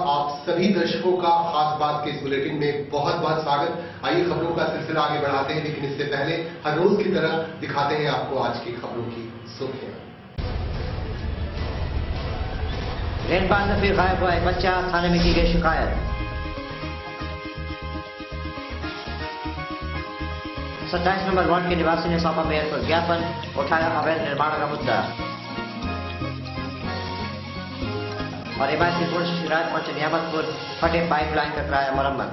आप सभी दर्शकों का खास बात के इस बुलेटिन में बहुत बहुत स्वागत। आइए खबरों का सिलसिला आगे बढ़ाते हैं, लेकिन इससे पहले हर रोज की तरह दिखाते हैं आपको आज की खबरों की सुर्खियां। रेलपाल में फिर गायब हुआ एक बच्चा, थाने में की गई शिकायत। 27 नंबर वार्ड के निवासी ने सौंपा मेयर को ज्ञापन, उठाया अवैध निर्माण का मुद्दा। और एमआईसी पूर्ण शिकायत पहुंचे नियामतपुर, फटे पाइपलाइन का कराया मरम्मत।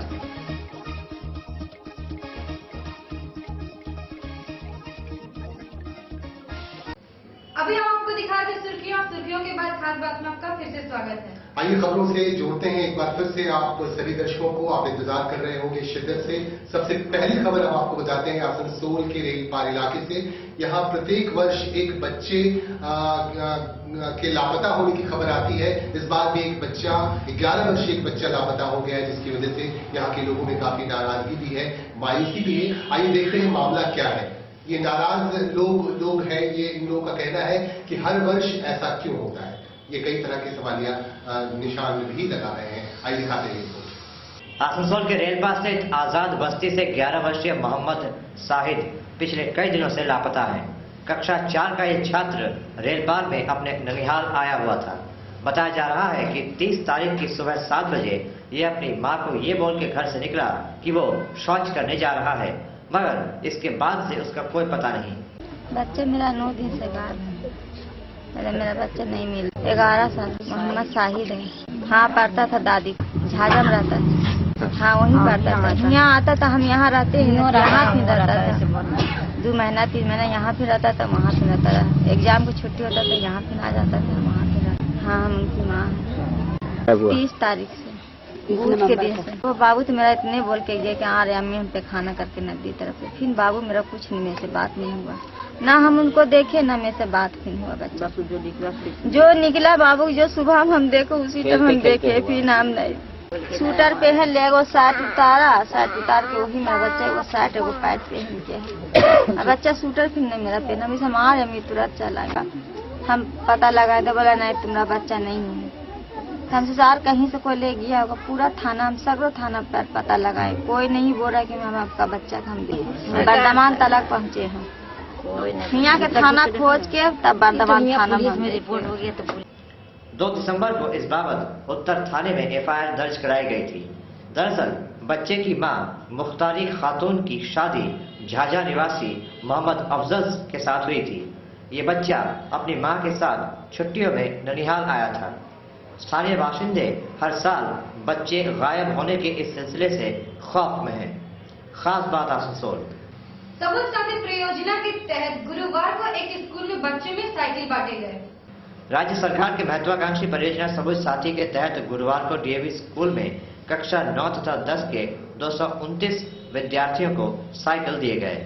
अभी हम आपको दिखा रहे सुर्खियों के बाद खास बात में आपका फिर से स्वागत है। आइए खबरों से जोड़ते हैं एक बार फिर से आप सभी दर्शकों को। आप इंतजार कर रहे होंगे शिद्दत से। सबसे पहली खबर हम आपको बताते हैं आसनसोल के रेलपार इलाके से। यहाँ प्रत्येक वर्ष एक बच्चे के लापता होने की खबर आती है। इस बार भी एक बच्चा, 11 वर्षीय एक बच्चा लापता हो गया है, जिसकी वजह से यहाँ के लोगों में काफी नाराजगी भी है, मायूसी भी है। आइए देखते हैं मामला क्या है। ये नाराज लोग हैं, ये इन लोगों का कहना है कि हर वर्ष ऐसा क्यों होता है। ये कई तरह के सवालिया निशान भी लगा रहे हैं। आइए दिखाते हैं। आसनसोल के रेलपार स्थित आजाद बस्ती से 11 वर्षीय मोहम्मद साहिद पिछले कई दिनों से लापता है। कक्षा 4 का ये छात्र रेलपार में अपने ननिहाल आया हुआ था। बताया जा रहा है कि 30 तारीख की सुबह 7 बजे ये अपनी मां को ये बोल के घर से निकला कि वो शौच करने जा रहा है, मगर इसके बाद से उसका कोई पता नहीं। बच्चे मेरा 9 दिन से गायब है। मेरा बच्चा नहीं मिला। 11 साल मोहम्मद साहिद है। हाँ, पढ़ता था दादी झाझा में रहता था। हाँ, वहीं पढ़ता था। यहाँ आता था, हम यहाँ रहते हैं, यहाँ भी रहता था। 2 महीना 3 महीना यहाँ भी रहता था, वहाँ भी रहता था। एग्जाम की छुट्टी होता था, यहाँ भी आ जाता था, वहाँ भी रहता। हाँ, हम उनकी माँ 30 तारीख से बूथ के दिन से। वो बाबू तो मेरा इतने बोल के गए कि आ रहे अम्मी हम पे खाना करके नदी तरफ से। फिर बाबू मेरा कुछ नहीं, मेरे से बात नहीं हुआ, ना हम उनको देखे ना मेरे से बात फिर हुआ। बच्चा जो निकला बाबू, जो सुबह हम देखो उसी टाइम हम देखे, फिर नाम नहीं। शूटर पहन ले, वो शर्ट उतारा, शर्ट उतार के वही मेरा बच्चा वो शर्ट वो पैंट पहन के। बच्चा शूटर फिर नहीं मेरा पहना। अभी हम आ रहे अम्मी तुरंत चला गया। हम पता लगा दे, बोला नहीं तुम्हारा बच्चा नहीं है। हम ससुराल कहीं से कोई ले गया होगा। पूरा थाना, हम सगरो थाना पर पता लगाए, कोई नहीं बोल रहा कि हम आपका बच्चा हम दे। बर्धमान तलक पहुँचे हैं, यहाँ के थाना खोज के तब बर्धमान थाना में रिपोर्ट हो गया। तो 2 दिसंबर को इस बाबत उत्तर थाने में एफआईआर दर्ज कराई गई थी। दरअसल बच्चे की मां मुख्तारी खातून की शादी झाझा निवासी मोहम्मद अफजल के साथ हुई थी। ये बच्चा अपनी मां के साथ छुट्टियों में ननिहाल आया था। स्थानीय बाशिंदे हर साल बच्चे गायब होने के इस सिलसिले से खौफ में हैं। खास बात आसनसोल। सबुज साथी परियोजना के तहत गुरुवार को एक स्कूल में बच्चों में साइकिल बांटे गए। राज्य सरकार के महत्वाकांक्षी परियोजना सबुज साथी के तहत गुरुवार को डीएवी स्कूल में कक्षा 9 तथा 10 के 229 विद्यार्थियों को साइकिल दिए गए।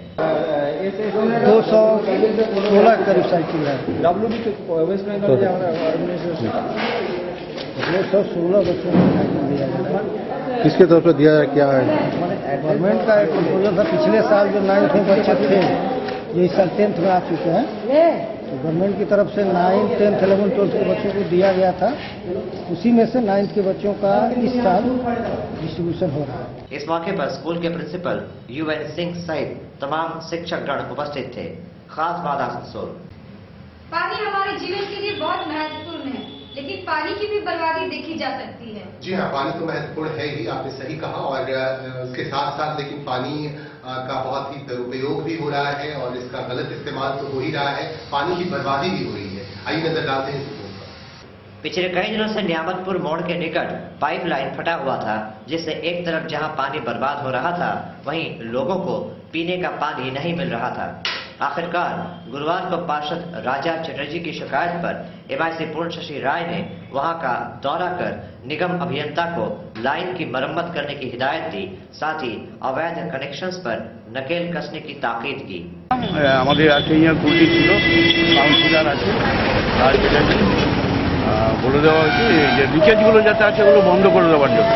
216 करीब साइकिल है। वेस्ट बंगाल 216 बच्चों को साइकिल दिया गया। किसके तरफ से दिया है, क्या है? गवर्नमेंट का एक प्रपोजल था। पिछले साल जो 9th में बच्चे थे, ये इस साल 10th में आ चुके हैं, तो गवर्नमेंट की तरफ से 9th, 10th, 11th, 12th के बच्चों को दिया गया था। उसी में से 9th के बच्चों का इस साल डिस्ट्रीब्यूशन हो रहा है। इस मौके पर स्कूल के प्रिंसिपल UN सिंह सहित तमाम शिक्षकगण उपस्थित थे। खास बात आसनसोल। पानी हमारे जीवन के लिए बहुत महत्वपूर्ण है, लेकिन पानी की भी बर्बादी देखी जा सकती है। जी हाँ, पानी तो महत्वपूर्ण है ही, आपने सही कहा। और उसके साथ साथ लेकिन पानी का बहुत ही दुरुपयोग भी हो रहा है और इसका गलत इस्तेमाल तो हो ही रहा है, पानी की बर्बादी भी हो रही है। आइए नजर डालते हैं। पिछले कई दिनों से नियामतपुर मोड़ के निकट पाइपलाइन फटा हुआ था, जिससे एक तरफ जहां पानी बर्बाद हो रहा था, वहीं लोगों को पीने का पानी नहीं मिल रहा था। आखिरकार गुरुवार को पार्षद राजा चटर्जी की शिकायत पर एमआईसी पूर्ण शशि राय ने वहां का दौरा कर निगम अभियंता को लाइन की मरम्मत करने की हिदायत दी। साथ ही अवैध कनेक्शंस पर नकेल कसने की ताकीद की। আমাদের আছে यहाँ ত্রুটি ছিল, কাউন্সিলর আছে, আর যেটা বলে দেওয়া হয়েছে যে লিকেজগুলো যাতে আছে ওগুলো বন্ধ করে দেওয়ার জন্য,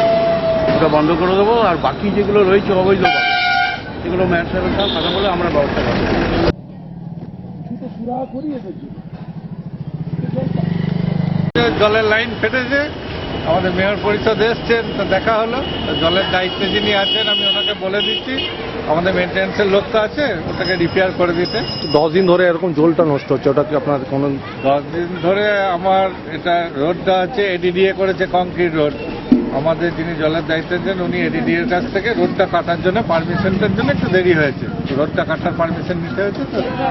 ওটা বন্ধ করে দেবো। আর বাকি যেগুলো রয়েছে অবৈধভাবে সেগুলো মেয়র সাহেবের সাথে কথা বলে আমরা ব্যবস্থা করব। জলের লাইন ফেটেছে, আমাদের মেয়র পরিষদ এসছেন, তো দেখা হলো। জলের দায়িত্বে যিনি আছেন আমি ওনাকে বলে দিচ্ছি, আমাদের মেনটেন্যান্সের লোক তো আছে, ওটাকে রিপেয়ার করে দিতে। 10 দিন ধরে এরকম জলটা নষ্ট হচ্ছে, ওটা কি আপনার কোনো 10 দিন ধরে আমার এটা রোডটা হচ্ছে এডিডিএ করেছে, কংক্রিট রোড। আমাদের যিনি জলের দায়িত্বে আছেন উনি এডিডিএর কাছ থেকে রোডটা কাটার জন্য পারমিশনটার জন্য একটু দেরি হয়েছে, রোডটা কাটার পারমিশন নিতে হয়েছে। তো রোডটা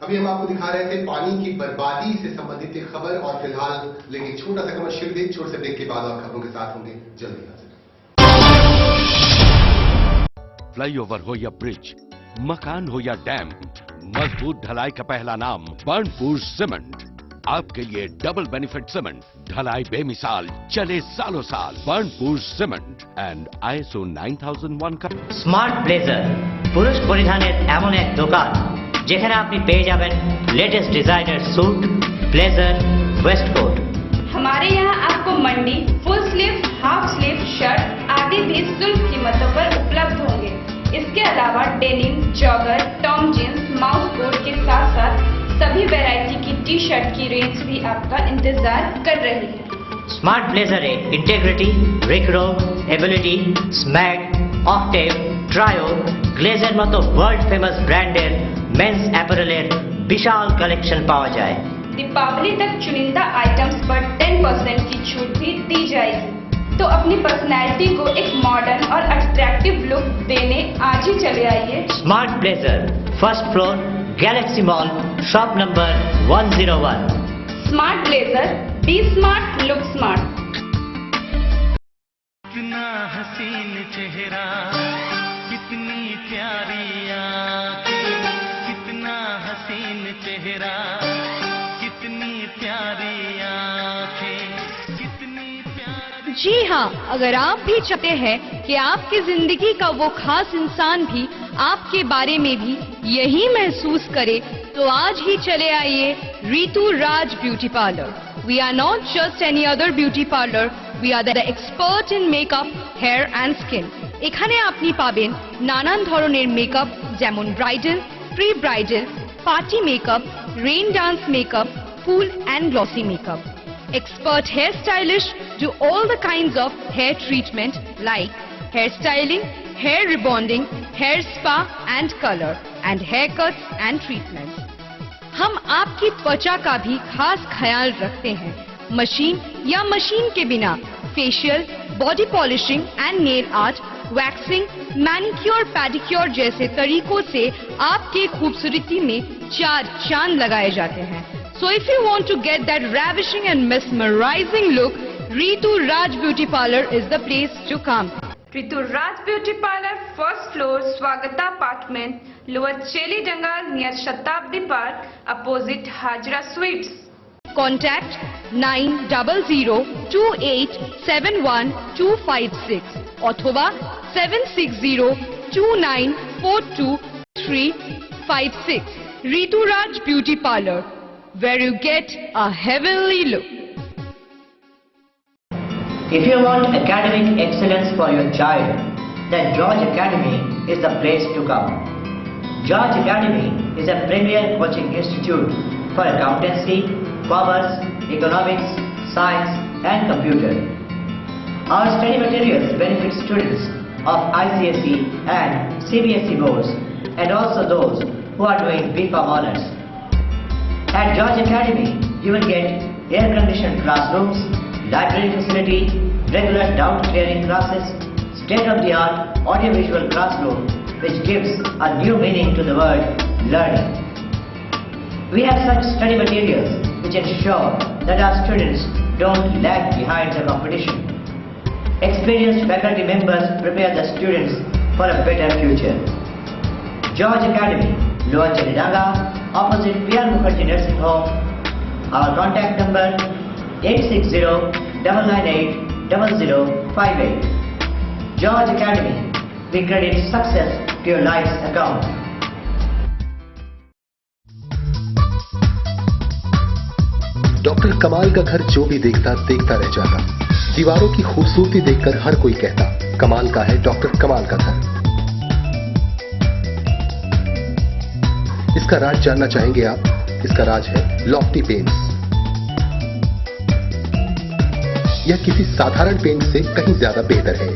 अभी हम आपको दिखा रहे थे पानी की बर्बादी से संबंधित एक खबर, और फिलहाल लेंगे छोटा सा कमर्शियल ब्रेक। छोटे से ब्रेक के बाद और खबरों के साथ होंगे जल्दी हाजिर। फ्लाईओवर हो या ब्रिज, मकान हो या डैम, मजबूत ढलाई का पहला नाम बर्नपुर सीमेंट। आपके लिए डबल बेनिफिट सीमेंट, ढलाई बेमिसाल, चले सालों साल। बर्नपुर सीमेंट एंड ISO 9001 का স্মার্ট ব্লেজার পুরুষ পরিধানের এমন এক দোকান যেখানে আপনি পেয়ে যাবেন latest designer suit, blazer, waistcoat. हमारे यहाँ आपको मंडी, full sleeve, half sleeve, shirt आदि भी सुलभ कीमतों पर उपलब्ध होंगे। इसके अलावा डेनिम, जॉगर, टॉम जींस, माउस कोट के साथ साथ सभी वैरायटी की टी शर्ट की रेंज भी आपका इंतजार कर रही है। স্মার্ট ব্লেজারে ইন্টিগ্রিটি, রিক্রো, এবিলিটি, স্ম্যাগ, অক্টেভ, ট্রায়ো, গ্লেজের মতো ওয়ার্ল্ড ফেমাস ব্র্যান্ডের মেন্স অ্যাপারেলের বিশাল কালেকশন পাওয়া যায়। दीपावली तक चुनिंदा आइटम्स पर 10% की छूट भी दी जाएगी। तो अपनी पर्सनैलिटी को एक मॉडर्न और अट्रैक्टिव लुक देने आज ही चले आइए Smart Blazer, first floor, Galaxy Mall, shop number 101। Smart Blazer, be smart, look smart. कितना हसीन चेहरा, कितनी प्यारी आँखें, कितना हसीन चेहरा, कितनी प्यारी आँखें, कितनी प्यारी। जी हाँ, अगर आप भी चाहते हैं कि आपकी जिंदगी का वो खास इंसान भी आपके बारे में भी यही महसूस करे, तो आज ही चले आइए Ritu Raj beauty parlour. We are not just any other beauty parlor, we are the expert in makeup, hair and skin. এখানে আপনি পাবেন নানান ধরনের মেকআপ, যেমন bridal, pre bridal, party makeup, rain dance makeup, full and glossy makeup. Expert hairstylists do all the kinds of hair treatment like hair styling, hair rebonding, hair spa and color, and haircuts and treatments. हम आपकी त्वचा का भी खास ख्याल रखते हैं। Machine या मशीन के बिना facial, body polishing and nail art, waxing, manicure, pedicure जैसे तरीकों से आपके खूबसूरती में 4 चांद लगाए जाते हैं। So if you want to get that ravishing and mesmerizing look, Ritu Raj Beauty Parlor is the place to come. Ritu Raj beauty parlour, first floor, Swagata apartment, lower Chelidanga, near Shatabdi park, opposite Hazra sweets. Contact 9000287126 अथवा 7602942356. Ritu Raj Beauty Parlor, where you get a heavenly look. If you want academic excellence for your child, then George Academy is the place to come. George Academy is a premier coaching institute for accountancy, commerce, economics, science and computer. Our study materials benefit students of ICSE and CBSE boards and also those who are doing BCom honors. At George Academy, you will get air-conditioned classrooms, library facility, regular doubt clearing classes, state-of-the-art audiovisual classroom which gives a new meaning to the word learning. We have such study materials which ensure that our students don't lag behind the competition. Experienced faculty members prepare the students for a better future. George Academy, Lower Chelidanga, opposite PR Mukherjee Nursing Home. Our contact number 860-998-0058. George Academy, we credit success to your life's account. Doctor कमाल का घर जो भी देखता देखता रह जाता। दीवारों की खूबसूरती देखकर हर कोई कहता, कमाल का है डॉक्टर कमाल का घर। इसका राज जानना चाहेंगे आप? इसका राज है लॉफ्टी पेंट्स। यह किसी साधारण पेंट से कहीं ज्यादा बेहतर है।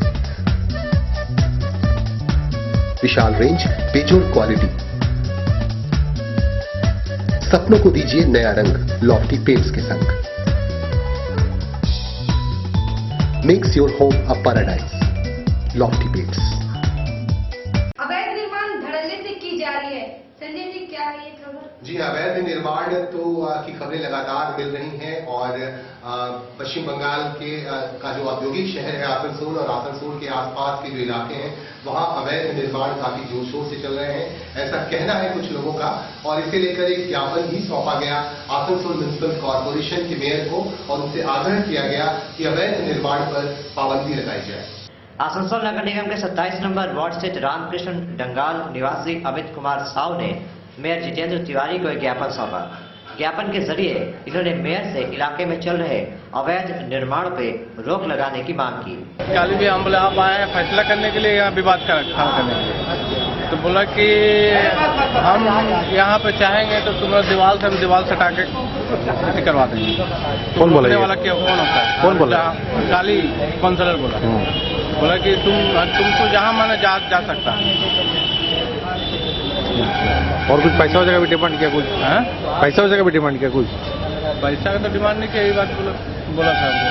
विशाल रेंज, बेजोड़ क्वालिटी, सपनों को दीजिए नया रंग लॉफ्टी पेंट्स के संग। Makes your home a paradise, Lofty paints. अवैध निर्माण धड़ल्ले से की जा रही है। संजय जी, क्या है ये खबर? जी, अवैध निर्माण की खबरें लगातार मिल रही हैं और पश्चिम बंगाल का जो औद्योगिक शहर है आसनसोल और आसनसोल के आसपास के जो इलाके हैं वहां अवैध निर्माण काफी जोर शोर से चल रहे हैं, ऐसा कहना है कुछ लोगों का। और इसे लेकर एक ज्ञापन भी सौंपा गया आसनसोल म्युनिसिपल कॉर्पोरेशन के मेयर को और उनसे आग्रह किया गया कि अवैध निर्माण पर पाबंदी लगाई जाए। आसनसोल नगर निगम के 27 नंबर वार्ड स्थित रामकृष्ण डंगाल निवासी अमित कुमार साव ने मेयर जितेंद्र तिवारी को एक ज्ञापन सौंपा। ज्ञापन के जरिए इन्होंने मेयर से इलाके में चल रहे अवैध निर्माण पे रोक लगाने की मांग की। कल भी हम बोले आप आए हैं फैसला करने के लिए, यहाँ विवाद का खड़ा करने के लिए, तो बोला कि हम यहाँ पे चाहेंगे तो तुम्हारा दीवार से हम दीवार सटा के करवा देंगे। कौन बोला? वाला क्या कौन होता है? कौन बोला? काली काउंसलर बोला कि तुमको जहाँ माने जा सकता है। और कुछ पैसा वजह का भी डिमांड किया? कुछ पैसा वजह का भी डिमांड किया? कुछ पैसा का तो डिमांड नहीं किया, यही बात बोला था हमको।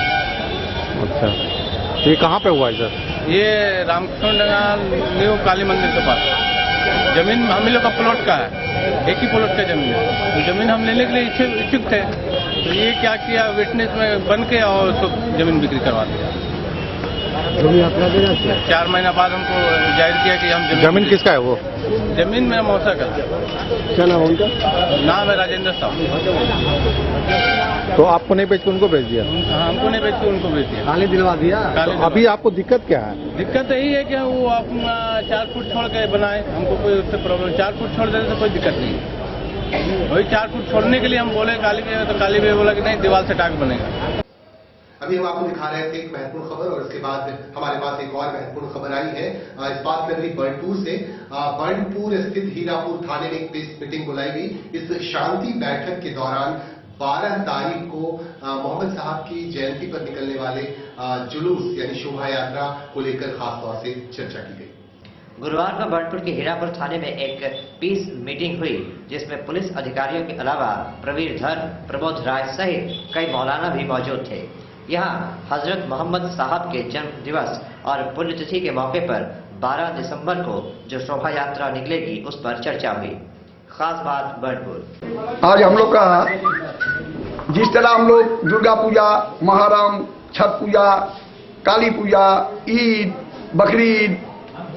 अच्छा, ये कहाँ पे हुआ है सर? ये रामकृष्ण डंगाल न्यू काली मंदिर के पास। जमीन हम लोग का प्लॉट का है, एक ही प्लॉट का जमीन है, तो जमीन हम लेने के लिए इच्छुक थे, तो ये क्या किया विटनेस में बन के और उसको जमीन बिक्री करवा दिया। 4 महीना बाद हमको जाहिर किया कि हम जमीन किसका है? वो जमीन मेरा मौसा का। क्या नाम है उनका? नाम है राजेंद्र साहब। तो आपको नहीं बेच के उनको बेच दिया? हाँ, हमको नहीं बेच के उनको बेच दिया। काले दिलवा दिया। तो अभी आपको दिक्कत क्या है? दिक्कत यही है कि वो आप 4 फुट छोड़ के बनाए, हमको कोई उससे प्रॉब्लम। 4 फुट छोड़ देने से कोई दिक्कत नहीं है। वही 4 फुट छोड़ने के लिए हम बोले काली भी, तो काली भी बोला कि नहीं दीवार से टाक बनेगा। अभी हम आपको दिखा रहे थे एक महत्वपूर्ण खबर और इसके बाद हमारे पास एक और महत्वपूर्ण खबर आई है इस्पात नगरी बर्नपुर से। बर्नपुर स्थित हीरापुर थाने में एक प्रेस मीटिंग बुलाई गई। इस शांति बैठक के दौरान 12 तारीख को मोहम्मद साहब की जयंती पर निकलने वाले जुलूस यानी शोभा यात्रा को लेकर खास तौर से चर्चा की गई। गुरुवार को बर्नपुर के हीरापुर थाने में एक पीस मीटिंग हुई जिसमें पुलिस अधिकारियों के अलावा प्रवीर धर, प्रमोद राय सहित कई मौलाना भी मौजूद थे। यहाँ हजरत मोहम्मद साहब के जन्म दिवस और पुण्यतिथि के मौके पर 12 दिसंबर को जो शोभा यात्रा निकलेगी उस पर चर्चा हुई। खास बात बर्नपुर। आज हम लोग का जिस तरह हम लोग दुर्गा पूजा, मुहर्रम, छठ पूजा, काली पूजा, ईद, बकरीद,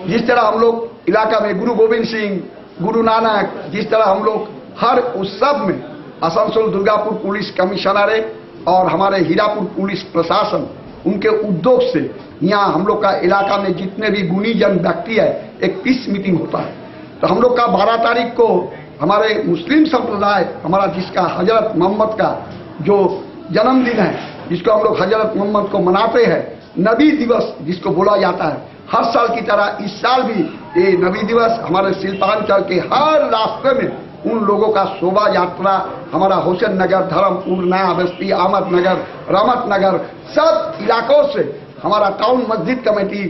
जिस तरह हम लोग इलाका में गुरु गोविंद सिंह, गुरु नानक, जिस तरह हम लोग हर उत्सव में आसनसोल दुर्गापुर पुलिस कमिश्नरेट और हमारे हीरापुर पुलिस प्रशासन उनके उद्योग से यहाँ हम लोग का इलाका में जितने भी गुणीजन व्यक्ति है एक पीस मीटिंग होता है। तो हम लोग का 12 तारीख को हमारे मुस्लिम संप्रदाय हमारा जिसका हजरत मोहम्मद का जो जन्मदिन है, जिसको हम लोग हजरत मोहम्मद को मनाते हैं, नबी दिवस जिसको बोला जाता है, हर साल की तरह इस साल भी ये नबी दिवस हमारे शिल्पांचल के हर रास्ते में उन लोगों का शोभा यात्रा हमारा हुसैन नगर, धर्मपुर, नया बस्ती, अहमद नगर, रहमत नगर, सब इलाकों से हमारा टाउन मस्जिद कमेटी,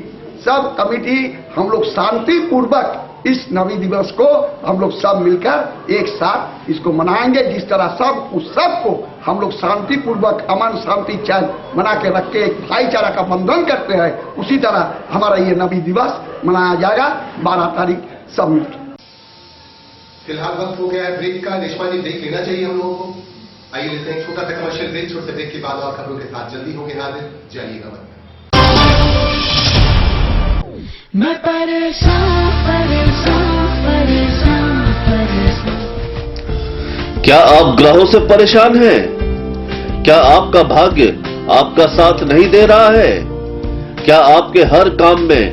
सब कमेटी हम लोग शांति पूर्वक इस नबी दिवस को हम लोग सब मिलकर एक साथ इसको मनाएंगे। जिस तरह सब उस सब को हम लोग शांति पूर्वक अमन शांति चैन मना के रख के एक भाईचारा का बंधन करते हैं, उसी तरह हमारा ये नबी दिवस मनाया जाएगा 12 तारीख सब मिलकर। फिलहाल वक्त हो गया है ब्रेक का। रेशमा जी, ब्रेक लेना चाहिए हम लोगों को। आइए लेते हैं छोटा सा कमर्शियल ब्रेक। छोटे ब्रेक के बाद और खबरों के साथ जल्दी होंगे हाजिर। जाइएगा मत। मैं परेशान परेशान परेशान परेशान। क्या आप ग्रहों से परेशान हैं? क्या आपका भाग्य आपका साथ नहीं दे रहा है? क्या आपके हर काम में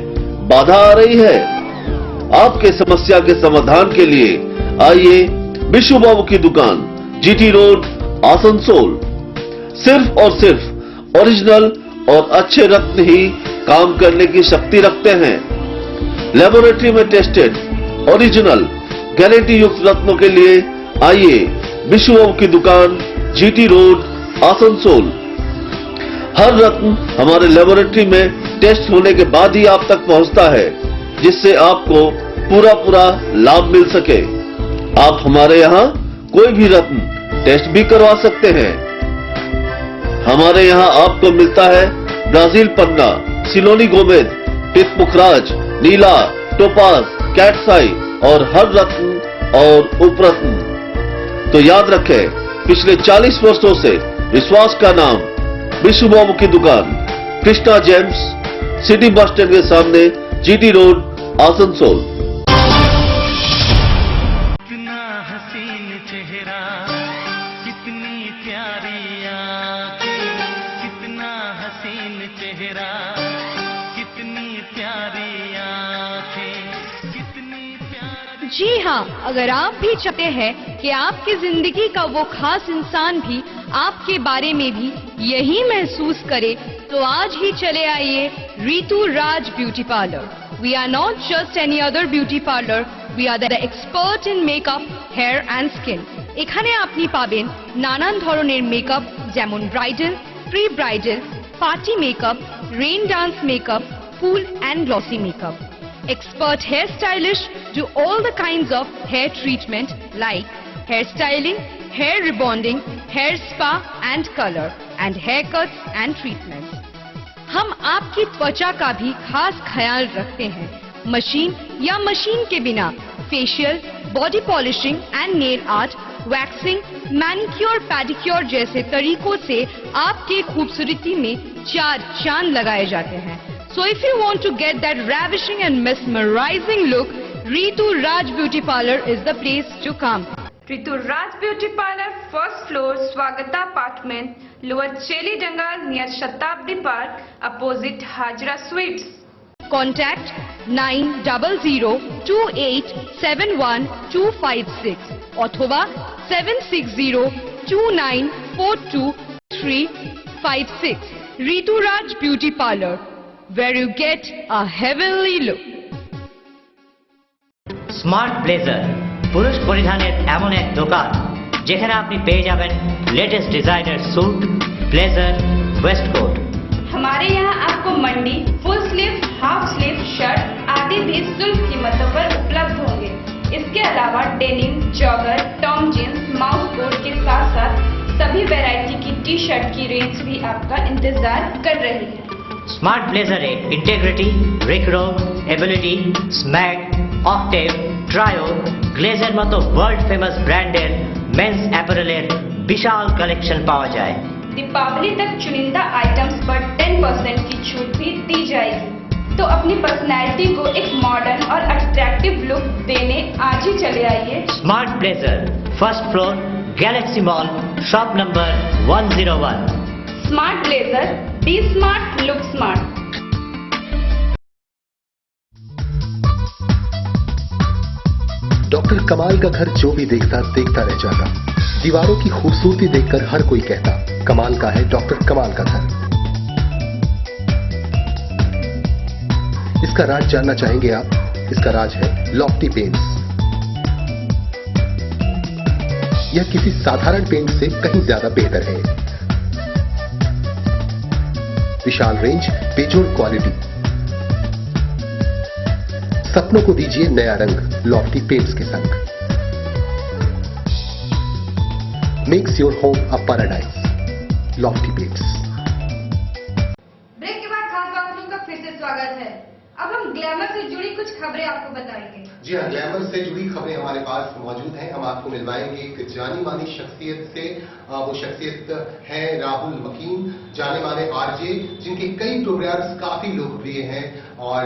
बाधा आ रही है? आपके समस्या के समाधान के लिए आइए विशु बाबू की दुकान, जीटी रोड, आसनसोल। सिर्फ और सिर्फ ओरिजिनल और अच्छे रत्न ही काम करने की शक्ति रखते हैं। लेबोरेटरी में टेस्टेड ओरिजिनल गारंटी युक्त रत्नों के लिए आइए विशु बाबू की दुकान, जीटी रोड, आसनसोल। हर रत्न हमारे लेबोरेटरी में टेस्ट होने के बाद ही आप तक पहुंचता है, जिससे आपको पूरा लाभ मिल सके। आप हमारे यहाँ कोई भी रत्न टेस्ट भी करवा सकते हैं। हमारे यहाँ आपको मिलता है ब्राजील पन्ना, सिलोनी गोमेद, टितमुखराज, नीला, टोपाज, कैटसाई और हर रत्न और उपरत्न। तो याद रखें, पिछले 40 वर्षों से विश्वास का नाम विशु बाबू की दुकान, Krishna James, city bus stand के सामने, जीटी रोड, आसनसोल। कितना हसीन चेहरा, कितनी प्यारी आंखें, कितना हसीन चेहरा, कितनी प्यारी आंखें, कितनी प्यारी। जी हाँ, अगर आप भी चाहते हैं कि आपकी जिंदगी का वो खास इंसान भी आपके बारे में भी यही महसूस करे, तो आज ही चले आइए Ritu Raj beauty parlour. We are not just any other beauty parlor, we are the expert in makeup, hair and skin. এখানে আপনি পাবেন নানান ধরনের মেকআপ, যেমন bridal, pre bridal, party makeup, rain dance makeup, full and glossy makeup. Expert hair stylists do all the kinds of hair treatment like hair styling, hair rebonding, hair spa and color, and haircuts and treatments. हम आपकी त्वचा का भी खास ख्याल रखते हैं। Machine या मशीन के बिना facial, body polishing and nail art, waxing, manicure, pedicure जैसे तरीकों से आपके खूबसूरती में 4 चांद लगाए जाते हैं। So if you want to get that ravishing and mesmerizing look, Ritu Raj Beauty Parlor is the place to come. Ritu Raj Beauty Parlor, first floor, Swagata Apartment, Lower Cheli Dangal near Shatabdi Park, opposite Hajra Sweets. Contact 9000287126 अथवा 7602942356. Ritu Raj Beauty Parlor, where you get a heavenly look. Smart blazer পুরুষ পরিধানের এমন এক দোকান যেখানে আপনি পেয়ে যাবেন latest designer suit, blazer, waistcoat. हमारे यहाँ आपको मंडी, full sleeve, half sleeve, shirt आदि भी सुलभ कीमतों पर उपलब्ध होंगे। इसके अलावा डेनिम, जॉगर, टॉम जींस, माउस कोट के साथ साथ सभी वैरायटी की टी शर्ट की रेंज भी आपका इंतजार कर रही है। स्मार्ट ब्लेजर इंटेग्रिटी, रिक्रो, एबिलिटी, स्मैग, ऑक्टेव, ट्रायो, গ্লেজের মতো ওয়ার্ল্ড ফেমাস ব্র্যান্ডের মেন্স অ্যাপারেলের বিশাল কালেকশন পাওয়া যায়। दीपावली तक चुनिंदा आइटम्स पर 10% की छूट भी दी जाएगी। तो अपनी पर्सनैलिटी को एक मॉडर्न और अट्रैक्टिव लुक देने आज ही चले आइए Smart Blazer, first floor, Galaxy Mall, shop number 101। Smart Blazer, be smart, look smart. Doctor कमाल का घर जो भी देखता रह जाता। दीवारों की खूबसूरती देखकर हर कोई कहता, कमाल का है डॉक्टर कमाल का घर। इसका राज जानना चाहेंगे आप? इसका राज है लॉफ्टी पेंट्स। यह किसी साधारण पेंट से कहीं ज्यादा बेहतर है। विशाल रेंज, बेजोड़ क्वालिटी। सपनों को दीजिए नया रंग लॉफ्टी पेंट्स के संग। Makes your home a paradise, Lofty Paints. Break के बाद खास बातों का फिर से स्वागत है। अब हम ग्लैमर से जुड़ी कुछ खबरें आपको बताएंगे। जी हाँ, ग्लैमर से जुड़ी खबरें हमारे पास मौजूद हैं। हम आपको मिलवाएंगे एक जानी मानी शख्सियत से। वो शख्सियत है राहुल मकीन, जाने माने आरजे, जिनके कई प्रोग्राम्स काफी लोकप्रिय हैं और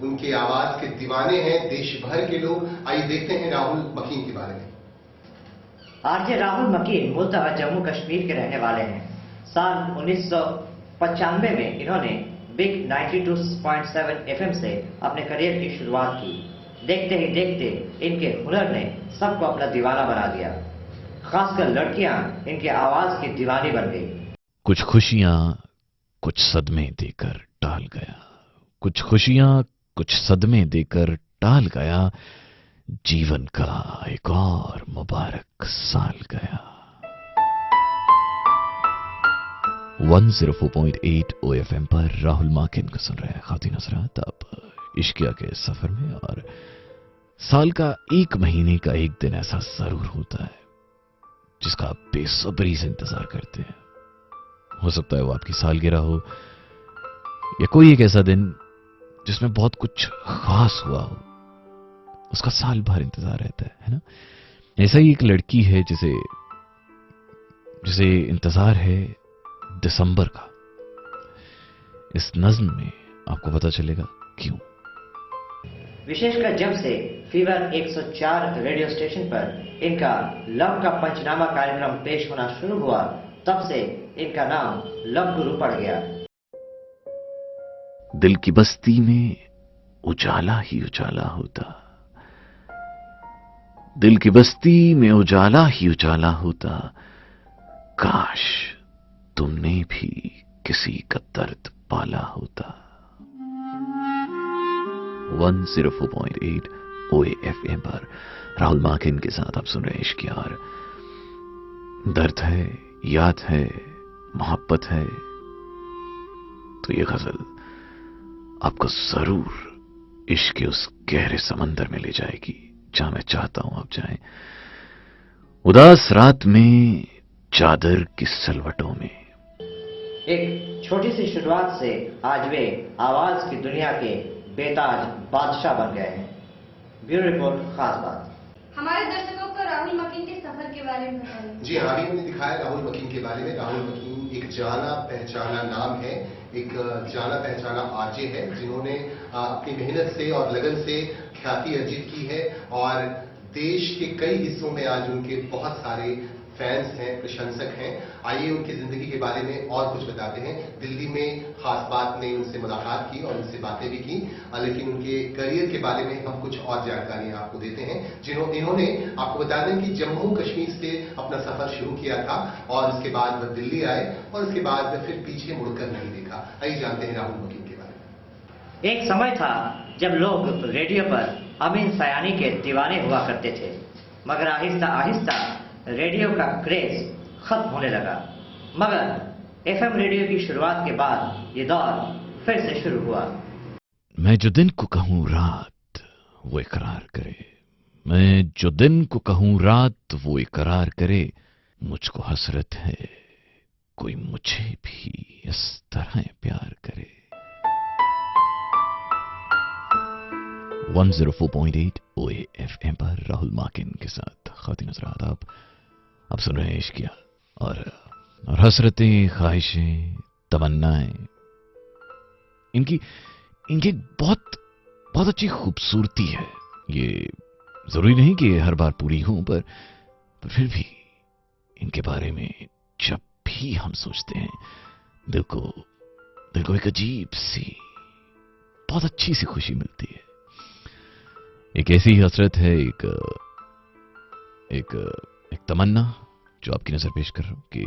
उनके आवाज के दीवाने हैं देश भर के लोग। आइए देखते हैं राहुल मकीन के बारे में। आरजे राहुल मकीन मूलतः जम्मू कश्मीर के रहने वाले हैं। साल 1995 में इन्होंने बिग 92.7 FM से अपने करियर की शुरुआत की। देखते ही देखते इनके हुनर ने सबको अपना दीवाना बना दिया। खासकर लड़कियां इनके आवाज की दीवानी बन गई। कुछ खुशियां कुछ सदमे देकर टाल गया, कुछ खुशियां कुछ सदमे देकर टाल गया, जीवन का एक और मुबारक साल गया। 104.8 OFM पर राहुल माकिन को सुन रहे हैं खातिन हज़रात आप इश्किया के सफर में। और साल का एक महीने का एक दिन ऐसा जरूर होता है जिसका आप बेसब्री से इंतजार करते हैं। हो सकता है वो आपकी सालगिरह हो या कोई एक ऐसा दिन जिसमें बहुत कुछ खास हुआ हो, उसका साल भर इंतजार रहता है ना। ऐसा ही एक लड़की है जिसे इंतजार है दिसंबर का। इस नज्म में आपको पता चलेगा क्यों। विशेषकर जब से फीवर 104 रेडियो स्टेशन पर इनका लव का पंचनामा कार्यक्रम पेश होना शुरू हुआ, तब से इनका नाम लव गुरु पड़ गया। दिल की बस्ती में उजाला ही उजाला होता, दिल की बस्ती में उजाला ही उजाला होता, काश तुमने भी किसी का दर्द पाला होता। 104.8 OFM पर राहुल माकिन के साथ आप सुन रहे हैं इश्किया। और दर्द है, याद है, मोहब्बत है, तो ये गजल आपको जरूर इश्क के उस गहरे समंदर में ले जाएगी जहां मैं चाहता हूं आप जाएं। उदास रात में चादर की सलवटों में। एक छोटी सी शुरुआत से आज वे आवाज की दुनिया के बेताज बादशाह बन गए हैं। ब्यूरो रिपोर्ट खास बात। हमारे दर्शकों को राहुल मकीन के सफर के बारे में बताइए। जी हाँ, हमने दिखाया राहुल मकीन के बारे में। राहुल मकीन एक जाना पहचाना नाम है, एक जाना पहचाना आरजे है जिन्होंने अपनी मेहनत से और लगन से ख्याति अर्जित की है और देश के कई हिस्सों में आज उनके बहुत सारे फैंस हैं, प्रशंसक हैं। आइए उनकी जिंदगी के बारे में और कुछ बताते हैं। दिल्ली में खास बात ने उनसे मुलाकात की और उनसे बातें भी की, लेकिन उनके करियर के बारे में हम कुछ और जानकारियां आपको देते हैं। इन्होंने आपको बता दें कि जम्मू कश्मीर से अपना सफर शुरू किया था और उसके बाद वह दिल्ली आए और उसके बाद वह फिर पीछे मुड़कर नहीं देखा। आइए जानते हैं राहुल मकीन के बारे में। एक समय था जब लोग रेडियो पर अमीन सयानी के दीवाने हुआ करते थे, मगर आहिस्ता आहिस्ता रेडियो का क्रेज खत्म होने लगा। मगर एफएम रेडियो की शुरुआत के बाद ये दौर फिर से शुरू हुआ। मैं जो दिन को कहूं रात वो इकरार करे, मैं जो दिन को कहूं रात वो इकरार करे, मुझको हसरत है कोई मुझे भी इस तरह प्यार करे। 104.8 OFM पर राहुल माकिन के साथ खातिन हज़रात आप सुन रहे हैं इश्किया। और हसरतें, ख्वाहिशें, तमन्नाएं, इनकी बहुत अच्छी खूबसूरती है। ये जरूरी नहीं कि हर बार पूरी हो, पर फिर भी इनके बारे में जब भी हम सोचते हैं दिल को एक अजीब सी बहुत अच्छी सी खुशी मिलती है। एक ऐसी हसरत है, एक तमन्ना जो आपकी नजर पेश कर रहा हूं कि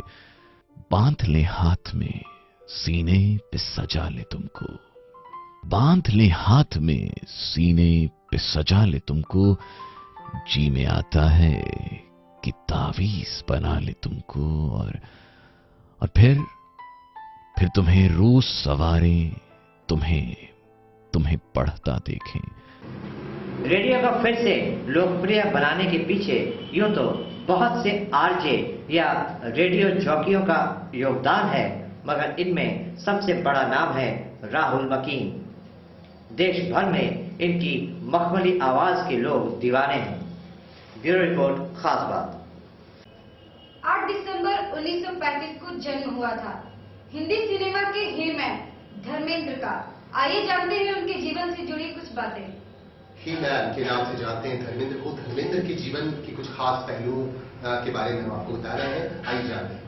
बांध ले हाथ में सीने पे सजा ले तुमको, बांध ले हाथ में सीने पे सजा ले तुमको, जी में आता है कि तावीज बना ले तुमको, और फिर तुम्हें रोज सवारे, तुम्हें पढ़ता देखें। रेडियो को फिर से लोकप्रिय बनाने के पीछे यूं तो बहुत से आरजे या रेडियो जॉकियों का योगदान है, मगर इनमें सबसे बड़ा नाम है राहुल मकीन। देश भर में इनकी मखमली आवाज के लोग दीवाने हैं। ब्यूरो रिपोर्ट खास बात। 8 दिसंबर 1935 को जन्म हुआ था हिंदी सिनेमा के हीरमैन धर्मेंद्र का। आइए जानते हैं उनके जीवन से जुड़ी कुछ बातें। हीरमैन के नाम से जानते हैं धर्मेंद्र को। धर्मेंद्र के जीवन के कुछ खास पहलुओं के बारे में हम आपको बता रहे हैं। आइए जानते हैं।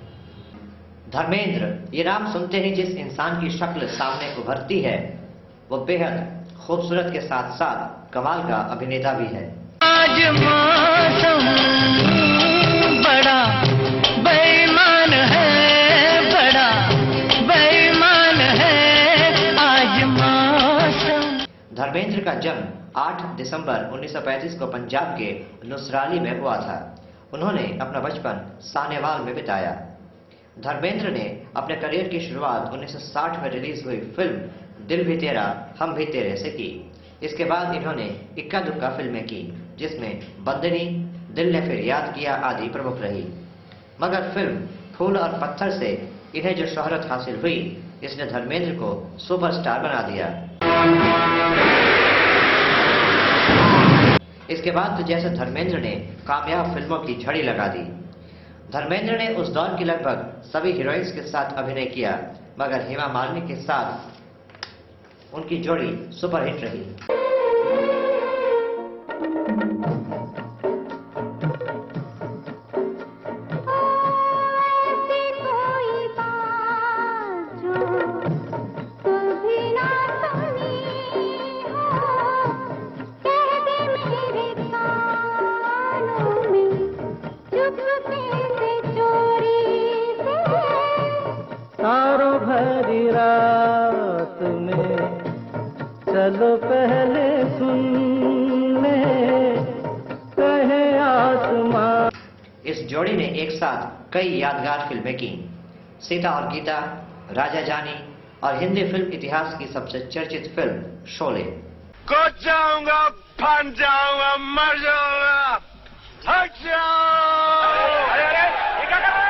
धर्मेंद्र, ये नाम सुनते ही जिस इंसान की शक्ल सामने उभरती है वो बेहद खूबसूरत के साथ साथ कमाल का अभिनेता भी है। आज मौसम बड़ा बेईमान है, बड़ा बेईमान है आज मौसम। धर्मेंद्र का जन्म 8 दिसंबर 1935 को पंजाब के नुसराली में हुआ था। उन्होंने अपना बचपन सानेवाल में बिताया। धर्मेंद्र ने अपने करियर की शुरुआत 1960 में रिलीज हुई फिल्म दिल भी तेरा हम भी तेरे से की। इसके बाद इन्होंने इक्का दुक्का फिल्में की, जिसमें बंदनी, दिल ने फिर याद किया आदि प्रमुख रही। मगर फिल्म फूल और पत्थर से इन्हें जो शोहरत हासिल हुई, इसने धर्मेंद्र को सुपरस्टार बना दिया। इसके बाद तो जैसे धर्मेंद्र ने कामयाब फिल्मों की झड़ी लगा दी। धर्मेंद्र ने उस दौर की लगभग सभी हीरोइंस के साथ अभिनय किया, मगर हेमा मालिनी के साथ उनकी जोड़ी सुपरहिट रही। तारों भरी रात में चलो पहले सुन ले कहे आसमां। इस जोड़ी ने एक साथ कई यादगार फिल्में की। सीता और गीता, राजा जानी और हिंदी फिल्म इतिहास की सबसे चर्चित फिल्म शोले। कूद जाऊंगा, फन जाऊंगा, मर जाऊंगा, हट जाओ। ये क्या कर रहे हो?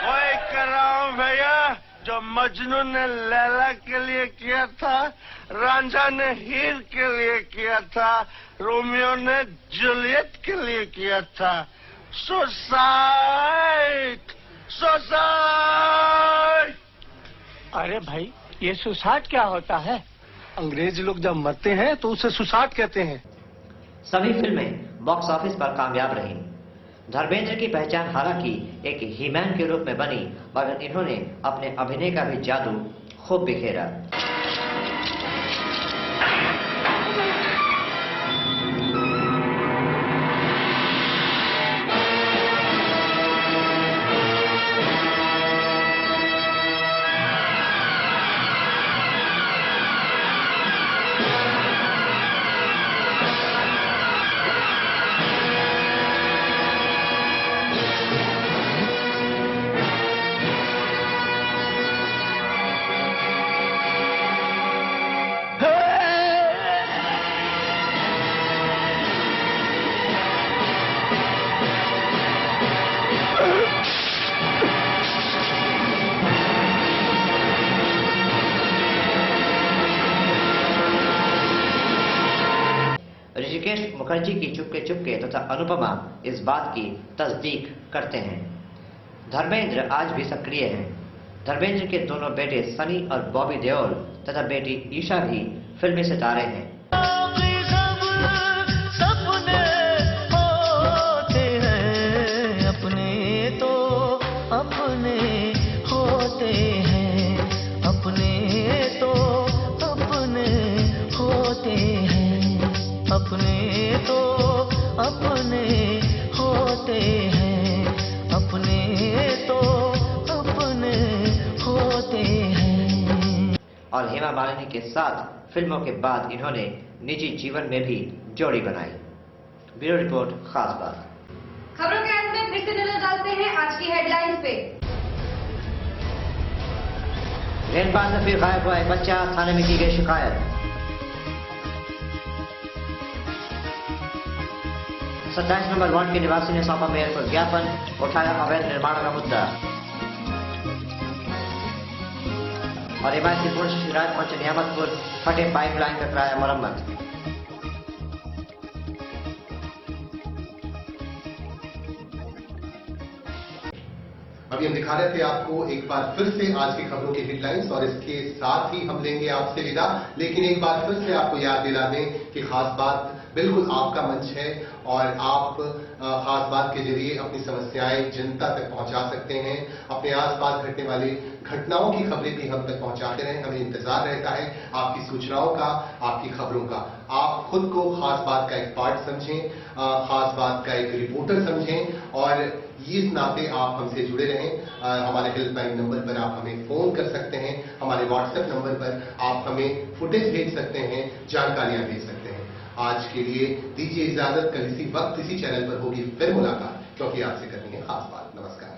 वही कर रहा हूँ भैया जो मजनू ने लैला के लिए किया था, रांझा ने हीर के लिए किया था, रोमियो ने जूलियट के लिए किया था। Suicide, suicide. अरे भाई, ये सुसाइड क्या होता है? अंग्रेज लोग जब मरते हैं तो उसे सुसाइड कहते हैं। सभी फिल्में बॉक्स ऑफिस पर कामयाब रहीं। धर्मेंद्र की पहचान हालांकि एक हीमैन के रूप में बनी, मगर इन्होंने अपने अभिनय का भी जादू खूब बिखेरा। ऋषिकेश मुखर्जी की चुपके चुपके तथा अनुपमा इस बात की तस्दीक करते हैं। धर्मेंद्र आज भी सक्रिय हैं। धर्मेंद्र के दोनों बेटे सनी और बॉबी देओल तथा बेटी ईशा भी फिल्मी सितारे हैं। सपने होते हैं अपने, तो अपने होते हैं अपने, तो अपने होते हैं अपने, तो अपने होते हैं अपने, तो अपने होते हैं। और हेमा मालिनी के साथ फिल्मों के बाद इन्होंने निजी जीवन में भी जोड़ी बनाई। ब्यूरो रिपोर्ट, खास बात। खबरों के अंत में फिर से नजर डालते हैं आज की हेडलाइंस पे। रेनबाद में फिर गायब हुआ एक बच्चा, थाने में की गई शिकायत। 27 नंबर वार्ड के निवासी ने सौंपा मेयर को ज्ञापन, उठाया अवैध निर्माण का मुद्दा। और एमआईसी पूर्ण शिकायत पहुंचे नियामतपुर, फटे पाइपलाइन का कराया मरम्मत। अभी हम दिखा रहे थे आपको एक बार फिर से आज की खबरों की हेडलाइंस, और इसके साथ ही हम लेंगे आपसे विदा। लेकिन एक बार फिर से आपको याद दिला दें कि खास बात बिल्कुल आपका मंच है और आप खास बात के जरिए अपनी समस्याएं जनता तक पहुंचा सकते हैं। अपने आसपास घटने वाली घटनाओं की खबरें भी हम तक पहुंचाते रहें। हमें इंतजार रहता है आपकी सूचनाओं का, आपकी खबरों का। आप खुद को खास बात का एक पार्ट समझें, खास बात का एक रिपोर्टर समझें, और इस नाते आप हमसे जुड़े रहें। हमारे हेल्पलाइन नंबर पर आप हमें फोन कर सकते हैं, हमारे व्हाट्सएप नंबर पर आप हमें फुटेज भेज सकते हैं, जानकारियां भेज सकते हैं। आज के लिए दीजिए इजाजत, कल इसी वक्त इसी चैनल पर होगी फिर मुलाकात, क्योंकि आपसे करनी है खास बात। नमस्कार।